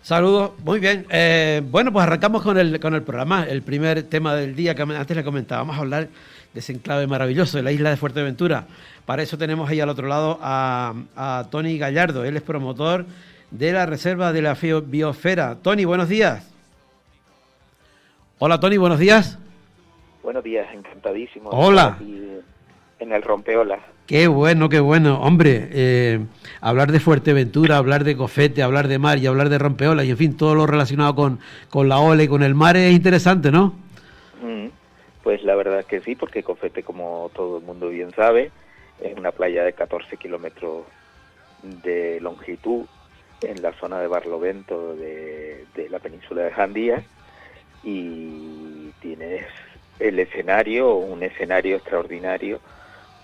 Saludos, muy bien. Bueno, pues arrancamos con el programa. El primer tema del día que antes le comentaba, vamos a hablar de ese enclave maravilloso de la isla de Fuerteventura. Para eso tenemos ahí al otro lado a Tony Gallardo. Él es promotor de la Reserva de la Biosfera. Tony, buenos días. Hola, Tony, buenos días. Buenos días, encantadísimo de Hola. estar aquí en el Rompeolas. Qué bueno, qué bueno. Hombre, hablar de Fuerteventura, hablar de Cofete, hablar de mar y hablar de rompeolas y, en fin, todo lo relacionado con la ola y con el mar es interesante, ¿no? Pues la verdad que sí, porque Cofete, como todo el mundo bien sabe, es una playa de 14 kilómetros de longitud en la zona de Barlovento de la península de Jandía, y tienes un escenario extraordinario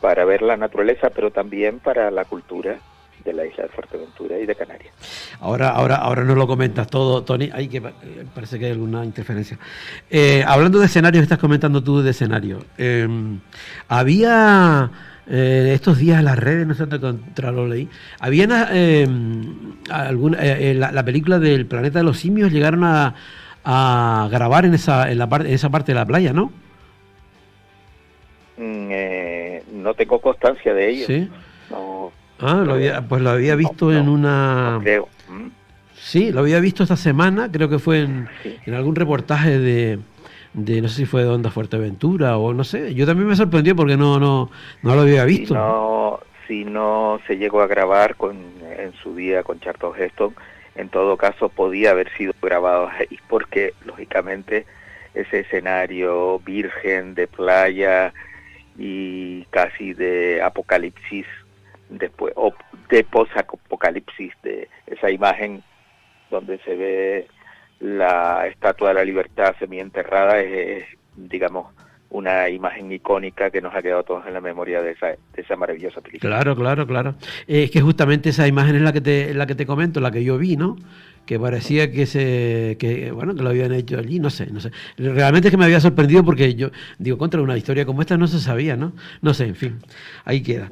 para ver la naturaleza, pero también para la cultura de la isla de Fuerteventura y de Canarias. Ahora nos lo comentas todo, Tony. Ay, que parece que hay alguna interferencia. Hablando de escenarios, estás comentando tú de escenario. Había estos días en las redes, no sé dónde contra lo leí, había la película del Planeta de los Simios, llegaron a grabar en esa parte de la playa, ¿no? No tengo constancia de ello. Sí. No, lo había visto en una... No creo. Sí, lo había visto esta semana, creo que fue en algún reportaje de no sé si fue de Onda Fuerteventura o no sé. Yo también me sorprendió porque no lo había visto. Si no se llegó a grabar en su día con Charlton Heston, en todo caso podía haber sido grabado ahí, porque lógicamente ese escenario virgen de playa y casi de apocalipsis después, o de post-apocalipsis, de esa imagen donde se ve la Estatua de la Libertad semienterrada, es digamos, una imagen icónica que nos ha quedado a todos en la memoria de esa maravillosa película. Claro. Es que justamente esa imagen es la que te comento, la que yo vi, ¿no? Que parecía que lo habían hecho allí, no sé. Realmente es que me había sorprendido porque yo digo, contra una historia como esta no se sabía, ¿no? No sé, en fin, ahí queda.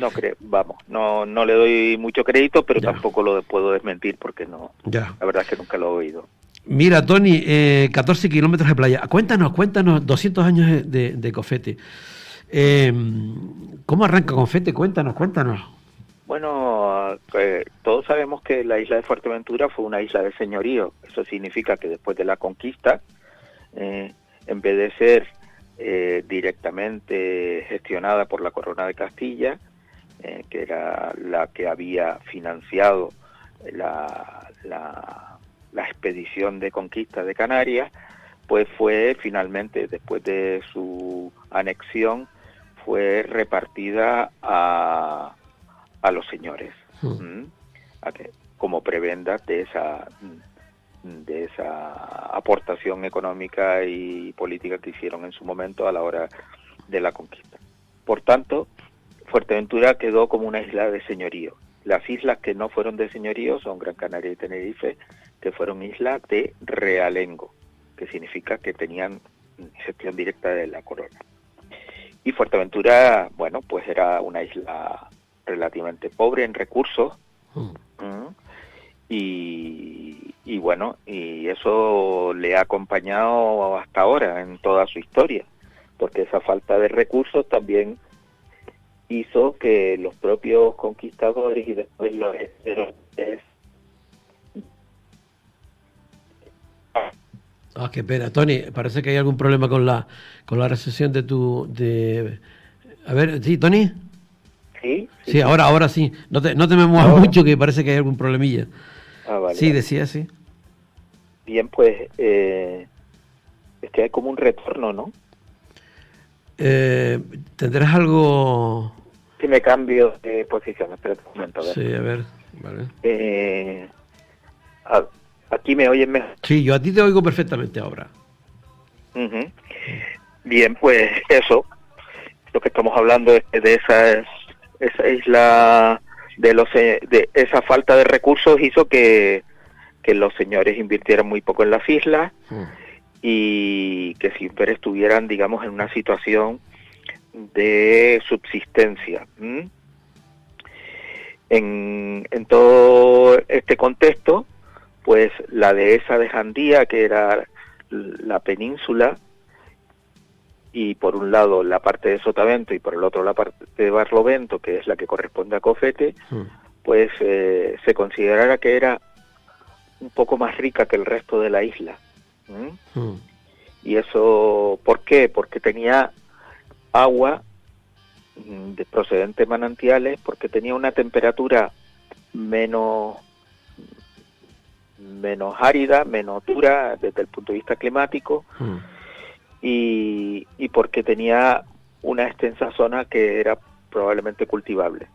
No le doy mucho crédito, pero tampoco lo puedo desmentir porque no. Ya. La verdad es que nunca lo he oído. Mira, Tony, 14 kilómetros de playa. Cuéntanos, 200 años de Cofete. ¿Cómo arranca Cofete? Cuéntanos. Bueno, todos sabemos que la isla de Fuerteventura fue una isla de señorío. Eso significa que después de la conquista, en vez de ser directamente gestionada por la Corona de Castilla, que era la que había financiado la expedición de conquista de Canarias, pues fue finalmente, después de su anexión, fue repartida a los señores, como prebendas de esa aportación económica y política que hicieron en su momento a la hora de la conquista. Por tanto, Fuerteventura quedó como una isla de señorío. Las islas que no fueron de señorío son Gran Canaria y Tenerife, que fueron islas de realengo, que significa que tenían gestión directa de la corona. Y Fuerteventura, bueno, pues era una isla relativamente pobre en recursos, y bueno, y eso le ha acompañado hasta ahora en toda su historia, porque esa falta de recursos también hizo que los propios conquistadores y después los herederos... Qué pena, Tony, parece que hay algún problema con la recepción de... A ver, ¿sí, Tony? Sí, ahora sí. No te me muevas mucho, que parece que hay algún problemilla. Vale, sí, decía, sí. Bien, pues, es que hay como un retorno, ¿no? ¿Tendrás algo...? Si me cambio de posición, espera un momento, a ver. Sí, a ver, vale. ¿Aquí me oyen mejor? Sí, yo a ti te oigo perfectamente ahora. Bien, pues eso, lo que estamos hablando es de esa isla, de esa falta de recursos hizo que los señores invirtieran muy poco en las islas, y que siempre estuvieran, digamos, en una situación de subsistencia. En todo este contexto, pues la dehesa de Jandía, que era la península, y por un lado la parte de Sotavento y por el otro la parte de Barlovento, que es la que corresponde a Cofete, pues se considerara que era un poco más rica que el resto de la isla. Y eso, ¿por qué? Porque tenía agua de procedente de manantiales, porque tenía una temperatura menos árida, menos dura desde el punto de vista climático, y porque tenía una extensa zona que era probablemente cultivable,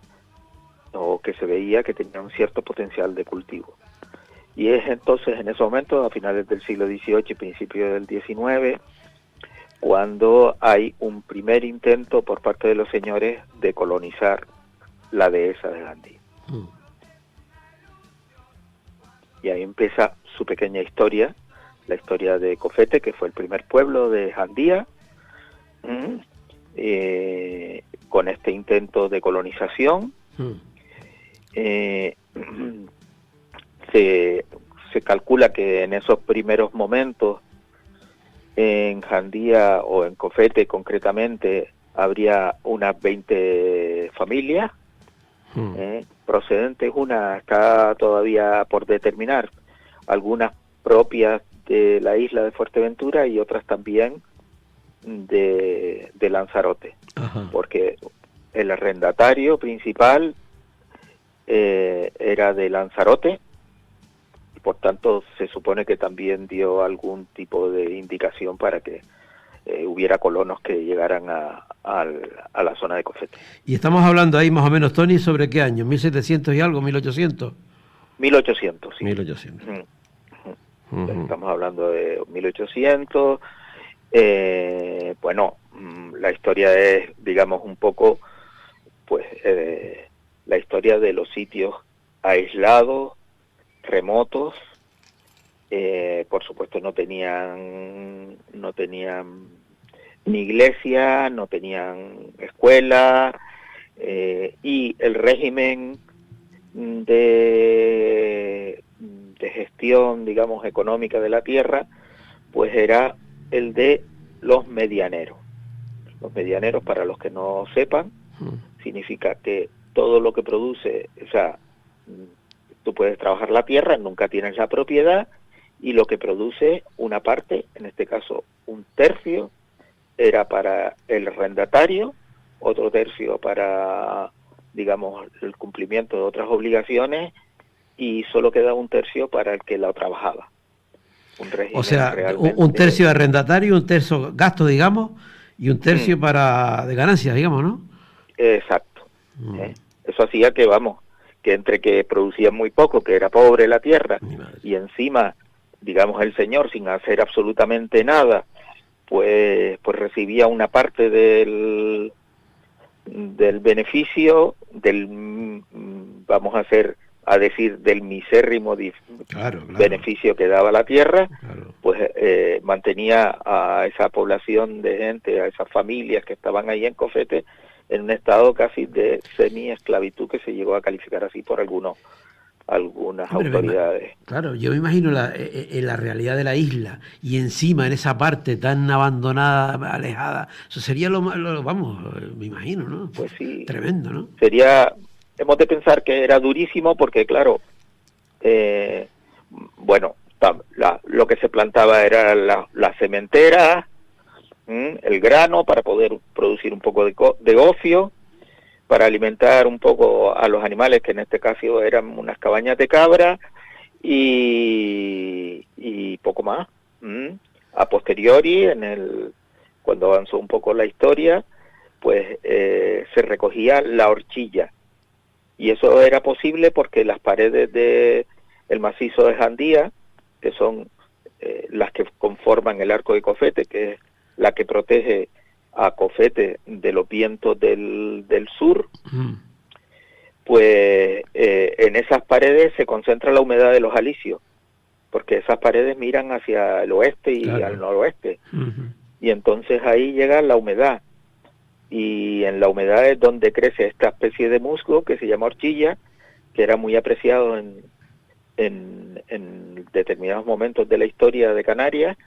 o que se veía que tenía un cierto potencial de cultivo. Y es entonces en ese momento, a finales del siglo XVIII y principios del XIX, cuando hay un primer intento por parte de los señores de colonizar la dehesa de Jandía. Y ahí empieza su pequeña historia, la historia de Cofete, que fue el primer pueblo de Jandía, con este intento de colonización. Se calcula que en esos primeros momentos en Jandía, o en Cofete concretamente, habría unas 20 familias procedentes. Una está todavía por determinar, algunas propias de la isla de Fuerteventura y otras también de Lanzarote. Porque el arrendatario principal era de Lanzarote, y por tanto se supone que también dio algún tipo de indicación para que hubiera colonos que llegaran a la zona de Cofete. Y estamos hablando ahí más o menos, Tony, ¿sobre qué año? ¿1700 y algo? ¿1800? 1800, sí. 1800. Estamos hablando de 1800. Bueno, la historia es, digamos, un poco, pues, la historia de los sitios aislados, remotos. Por supuesto no tenían ni iglesia, no tenían escuela, y el régimen de gestión, digamos, económica de la tierra, pues era el de los medianeros. Los medianeros, para los que no sepan, significa que todo lo que produce, o sea, tú puedes trabajar la tierra, nunca tienes la propiedad, y lo que produce una parte, en este caso un tercio, era para el arrendatario, otro tercio para, digamos, el cumplimiento de otras obligaciones, y solo queda un tercio para el que la trabajaba. Un régimen, o sea, realmente, un tercio de arrendatario, un tercio gasto, digamos, y un tercio de ganancias, digamos, ¿no? Exacto. Eso hacía que, vamos, que entre que producía muy poco, que era pobre la tierra, y encima, digamos, el señor, sin hacer absolutamente nada, pues recibía una parte del beneficio, vamos a decir, del misérrimo beneficio que daba la tierra, pues mantenía a esa población de gente, a esas familias que estaban ahí en Cofete, en un estado casi de semi-esclavitud, que se llegó a calificar así por algunas autoridades. Claro, yo me imagino la realidad de la isla, y encima en esa parte tan abandonada, alejada, eso sería vamos, me imagino, ¿no? Pues sí. Tremendo, ¿no? Hemos de pensar que era durísimo, porque claro, bueno, lo que se plantaba era la sementera, el grano, para poder producir un poco de gofio, para alimentar un poco a los animales, que en este caso eran unas cabañas de cabra, y poco más. A posteriori, cuando avanzó un poco la historia, pues se recogía la horchilla, y eso era posible porque las paredes del macizo de Jandía, que son las que conforman el arco de Cofete, que es la que protege a Cofete de los vientos del sur, pues en esas paredes se concentra la humedad de los alisios, porque esas paredes miran hacia el oeste y al noroeste, y entonces ahí llega la humedad, y en la humedad es donde crece esta especie de musgo que se llama horchilla, que era muy apreciado en determinados momentos de la historia de Canarias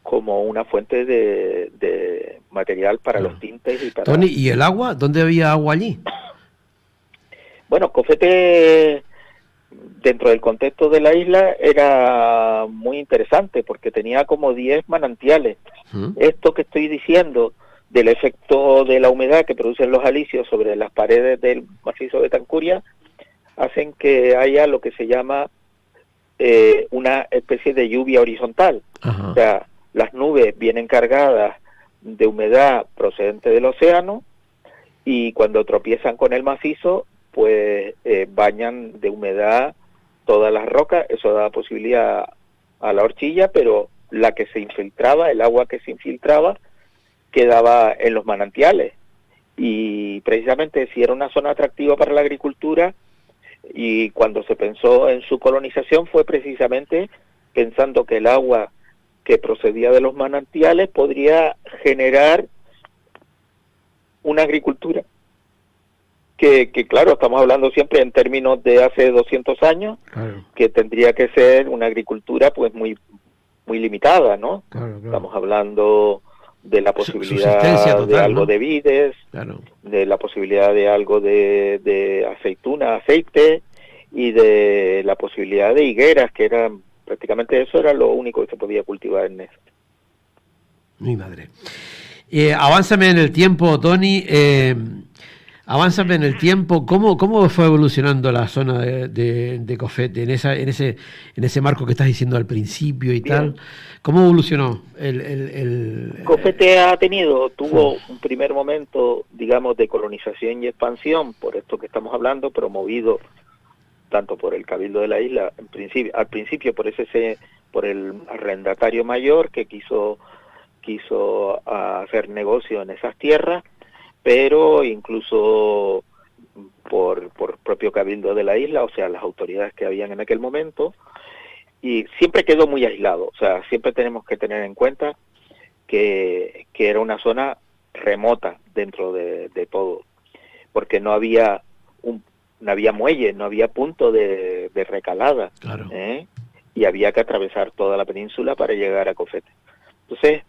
como una fuente de material para los tintes y para... Tony, ¿y el agua? ¿Dónde había agua allí? Bueno, Cofete, dentro del contexto de la isla, era muy interesante porque tenía como 10 manantiales. Esto que estoy diciendo del efecto de la humedad que producen los alisios sobre las paredes del macizo de Tancuria hacen que haya lo que se llama una especie de lluvia horizontal. Ajá. O sea, las nubes vienen cargadas de humedad procedente del océano y cuando tropiezan con el macizo, pues bañan de humedad todas las rocas. Eso da posibilidad a la horchilla, pero la que se infiltraba, el agua que se infiltraba, quedaba en los manantiales. Y precisamente si era una zona atractiva para la agricultura, y cuando se pensó en su colonización fue precisamente pensando que el agua que procedía de los manantiales podría generar una agricultura que claro, estamos hablando siempre en términos de hace 200 años, claro, que tendría que ser una agricultura pues muy limitada, ¿no? Claro. Estamos hablando de la posibilidad total, de algo, ¿no?, de vides, claro, de la posibilidad de algo de aceituna, aceite, y de la posibilidad de higueras, que eran prácticamente eso era lo único que se podía cultivar en eso. Mi madre. Avánzame en el tiempo, Tony. Avánzame en el tiempo. ¿Cómo fue evolucionando la zona de Cofete en ese marco que estás diciendo al principio y bien tal? ¿Cómo evolucionó Cofete tuvo un primer momento, digamos, de colonización y expansión, por esto que estamos hablando, promovido tanto por el Cabildo de la isla, al principio por el arrendatario mayor que quiso hacer negocio en esas tierras, pero incluso por propio Cabildo de la isla, o sea, las autoridades que habían en aquel momento, y siempre quedó muy aislado. O sea, siempre tenemos que tener en cuenta que era una zona remota dentro de todo, porque no había muelle, no había punto de recalada, claro, y había que atravesar toda la península para llegar a Cofete. Entonces,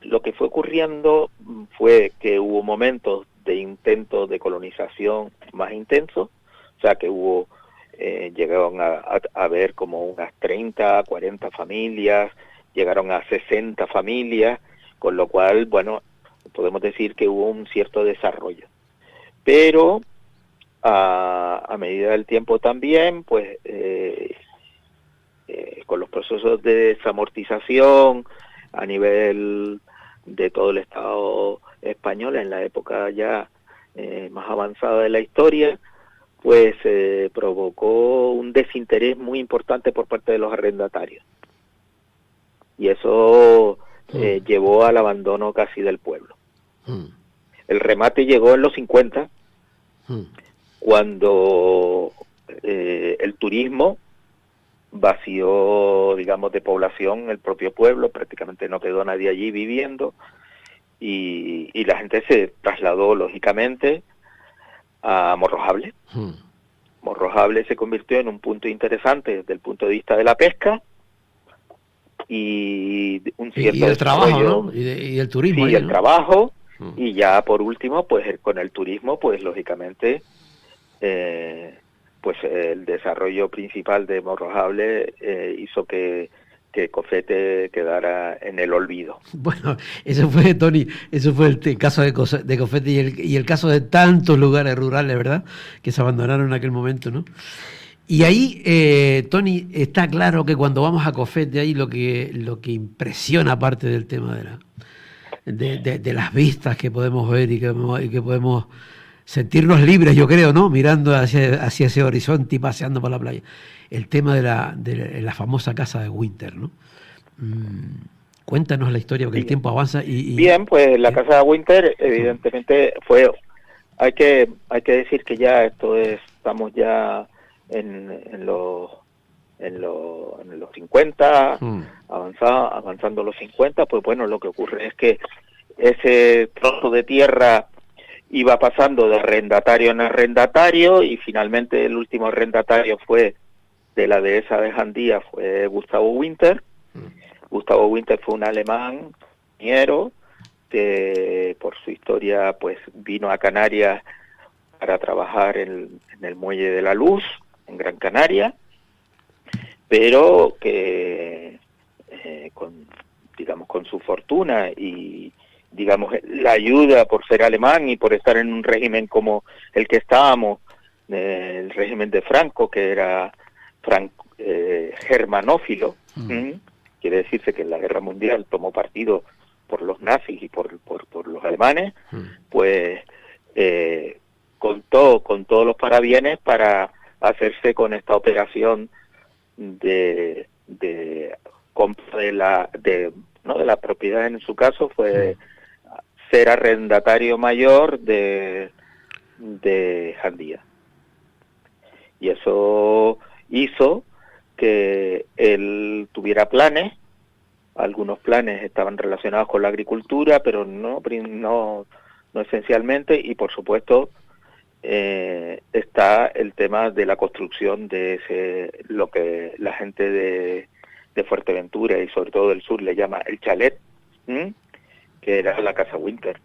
lo que fue ocurriendo fue que hubo momentos de intentos de colonización más intensos, o sea que llegaron a haber como unas 30, 40 familias, llegaron a 60 familias, con lo cual, bueno, podemos decir que hubo un cierto desarrollo. Pero a medida del tiempo también, pues con los procesos de desamortización a nivel de todo el Estado español en la época ya más avanzada de la historia, pues provocó un desinterés muy importante por parte de los arrendatarios. Y eso llevó al abandono casi del pueblo. El remate llegó en los 50, cuando el turismo vació, digamos, de población el propio pueblo, prácticamente no quedó nadie allí viviendo, y la gente se trasladó, lógicamente, a Morrojable. Morrojable se convirtió en un punto interesante desde el punto de vista de la pesca, y un cierto y el trabajo, ¿no? Y el turismo. Sí, el trabajo. Y ya por último, pues con el turismo, pues lógicamente, pues el desarrollo principal de Morrojable hizo que Cofete quedara en el olvido. Bueno, eso fue, Tony, eso fue el caso de Cofete y el caso de tantos lugares rurales, ¿verdad?, que se abandonaron en aquel momento, ¿no? Y ahí, Tony, está claro que cuando vamos a Cofete, ahí lo que impresiona, aparte del tema de las vistas que podemos ver y que podemos sentirnos libres, yo creo, ¿no?, mirando hacia ese horizonte y paseando por la playa, el tema de la famosa casa de Winter, ¿no? Cuéntanos la historia, porque el tiempo avanza Bien, pues la casa de Winter evidentemente hay que decir que ya estamos ya en los 50, avanzando los 50, pues bueno, lo que ocurre es que ese trozo de tierra iba pasando de arrendatario en arrendatario, y finalmente el último arrendatario fue de la dehesa de Jandía, fue Gustavo Winter. Gustavo Winter fue un alemán ingeniero que por su historia pues vino a Canarias para trabajar en el Muelle de la Luz, en Gran Canaria, pero que con su fortuna y digamos la ayuda por ser alemán y por estar en un régimen como el que estábamos, el régimen de Franco, que era germanófilo, quiere decirse que en la Guerra Mundial tomó partido por los nazis y por los alemanes, pues contó con todos los parabienes para hacerse con esta operación de compra de la propiedad. En su caso fue ser arrendatario mayor de Jandía, y eso hizo que él tuviera planes. Algunos planes estaban relacionados con la agricultura, pero no esencialmente, y por supuesto está el tema de la construcción de lo que la gente de Fuerteventura y sobre todo del sur le llama el chalet, que era la Casa Winter,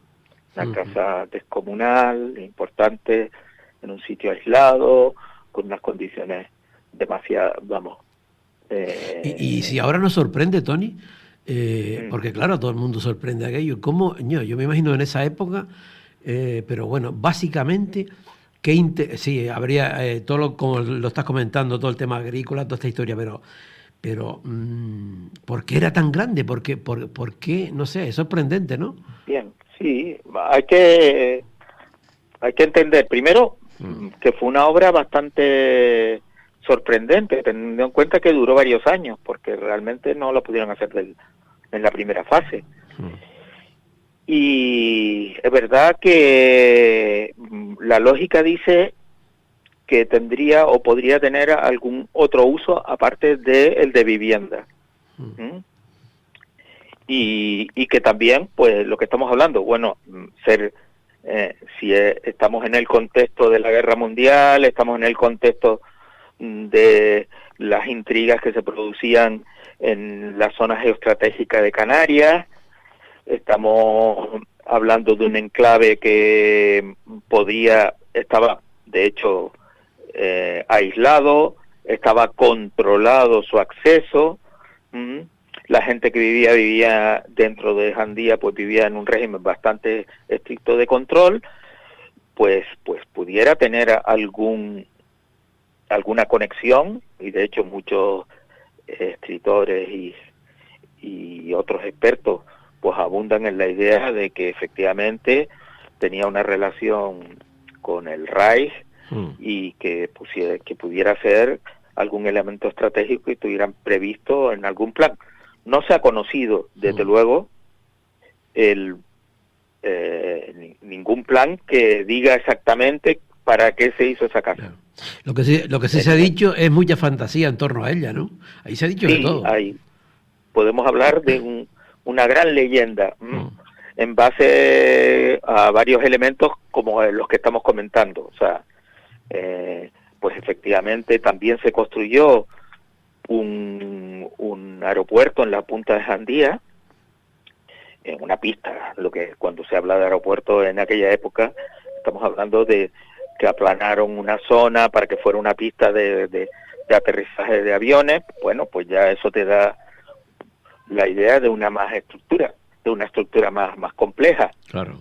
una casa descomunal, importante, en un sitio aislado, con unas condiciones demasiado, Y si ahora nos sorprende, Tony, porque claro, todo el mundo sorprende aquello, ¿cómo? Yo me imagino en esa época, pero bueno, básicamente, sí, habría como lo estás comentando, todo el tema agrícola, toda esta historia, pero ¿por qué era tan grande? ¿Por qué? No sé, es sorprendente, ¿no? Bien, sí, hay que entender primero que fue una obra bastante sorprendente, teniendo en cuenta que duró varios años, porque realmente no lo pudieron hacer en la primera fase. Y es verdad que la lógica dice que tendría o podría tener algún otro uso aparte del de vivienda. Y que también, pues lo que estamos hablando, bueno, si estamos en el contexto de la Guerra Mundial, estamos en el contexto de las intrigas que se producían en la zona geoestratégica de Canarias, estamos hablando de un enclave que estaba de hecho aislado, estaba controlado su acceso, la gente que vivía dentro de Jandía pues vivía en un régimen bastante estricto de control, pues pudiera tener alguna conexión, y de hecho muchos escritores y otros expertos pues abundan en la idea de que efectivamente tenía una relación con el Reich y que pudiera ser algún elemento estratégico que estuvieran previsto en algún plan. No se ha conocido, desde luego, ningún plan que diga exactamente para qué se hizo esa casa. Claro. Lo que sí se ha dicho es mucha fantasía en torno a ella, ¿no? Ahí se ha dicho de todo. Ahí podemos hablar de una gran leyenda en base a varios elementos como los que estamos comentando. O sea, pues efectivamente también se construyó un aeropuerto en la punta de Jandía, en una pista. Cuando se habla de aeropuerto en aquella época, estamos hablando de que aplanaron una zona para que fuera una pista de aterrizaje de aviones. Bueno, pues ya eso te da la idea de una estructura más compleja. Claro.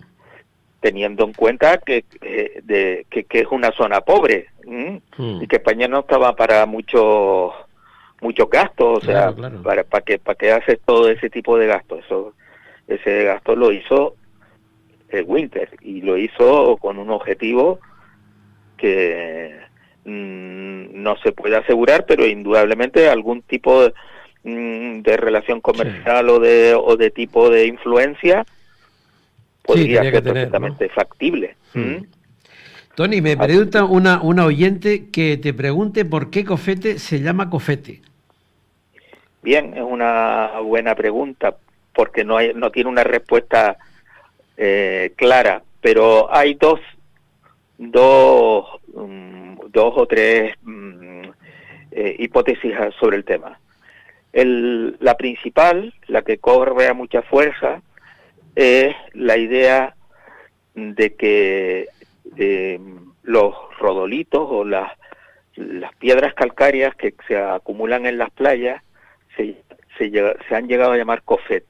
Teniendo en cuenta que es una zona pobre, y que España no estaba para muchos gastos, o sea, claro. ¿Para qué haces todo ese tipo de gastos? Ese gasto lo hizo el Winter, y lo hizo con un objetivo que no se puede asegurar, pero indudablemente algún tipo de relación comercial o de tipo de influencia podría ser perfectamente factible. Tony, me pregunta una oyente que te pregunte por qué Cofete se llama Cofete. Bien, es una buena pregunta, porque no tiene una respuesta clara, pero hay dos o tres hipótesis sobre el tema. La principal, la que cobra mucha fuerza, es la idea de que los rodolitos o las piedras calcáreas que se acumulan en las playas se han llegado a llamar confeti.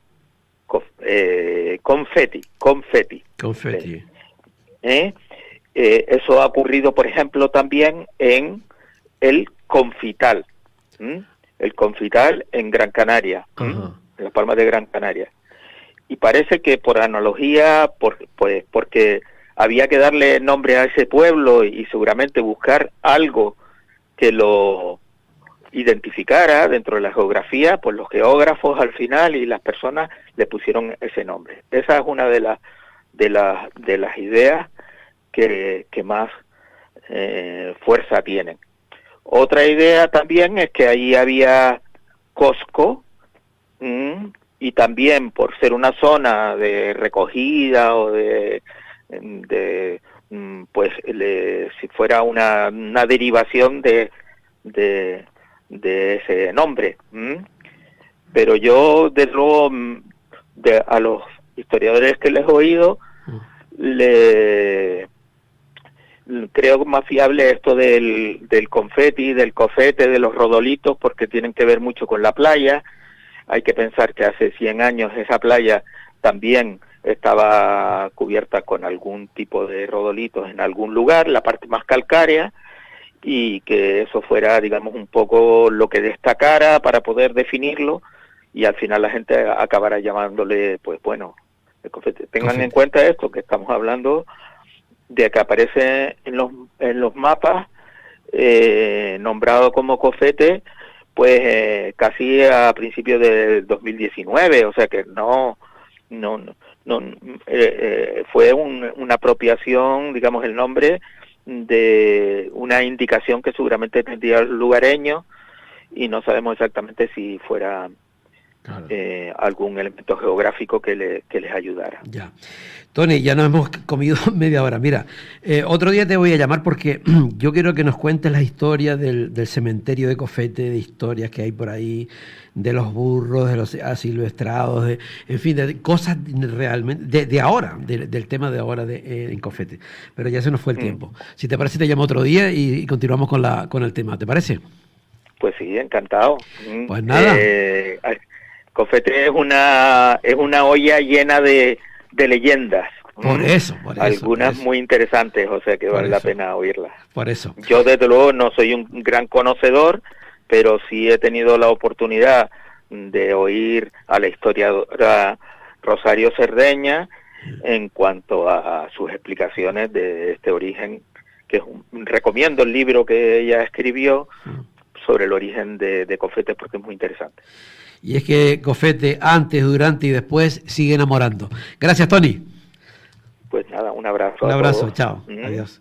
Eso ha ocurrido, por ejemplo, también en el Confital. El Confital en Gran Canaria, en las Palmas de Gran Canaria. Y parece que por analogía, porque había que darle nombre a ese pueblo y seguramente buscar algo que lo identificara dentro de la geografía, pues los geógrafos al final y las personas le pusieron ese nombre. Esa es una de las ideas que más fuerza tienen. Otra idea también es que ahí había Cosco, y también por ser una zona de recogida o si fuera una derivación de ese nombre. Pero yo, desde luego, a los historiadores que les he oído, creo más fiable esto del confeti, del cofete, de los rodolitos, porque tienen que ver mucho con la playa. Hay que pensar que hace 100 años esa playa también estaba cubierta con algún tipo de rodolitos en algún lugar, la parte más calcárea, y que eso fuera, digamos, un poco lo que destacara para poder definirlo, y al final la gente acabará llamándole, pues bueno, el cofete. Tengan en cuenta esto, que estamos hablando de que aparece en los mapas nombrado como cofete, pues casi a principios del 2019, o sea que no fue una apropiación, digamos, el nombre de una indicación que seguramente tendría el lugareño, y no sabemos exactamente si fuera algún elemento geográfico que les ayudara. Ya. Tony, ya nos hemos comido media hora. Mira, otro día te voy a llamar porque yo quiero que nos cuentes las historias del cementerio de Cofete, de historias que hay por ahí, de los burros, de los asilvestrados, en fin, de cosas realmente, de ahora, del tema de ahora en Cofete. Pero ya se nos fue el tiempo. Si te parece, te llamo otro día y continuamos con el tema. ¿Te parece? Pues sí, encantado. Pues nada. Cofete es una olla llena de leyendas. Por eso. Algunas muy interesantes, o sea que vale la pena oírlas. Por eso. Yo desde luego no soy un gran conocedor, pero sí he tenido la oportunidad de oír a la historiadora Rosario Cerdeña en cuanto a sus explicaciones de este origen, que recomiendo el libro que ella escribió sobre el origen de Cofete, porque es muy interesante. Y es que Cofete, antes, durante y después, sigue enamorando. Gracias, Tony. Pues nada, un abrazo. Un abrazo, chao. Adiós.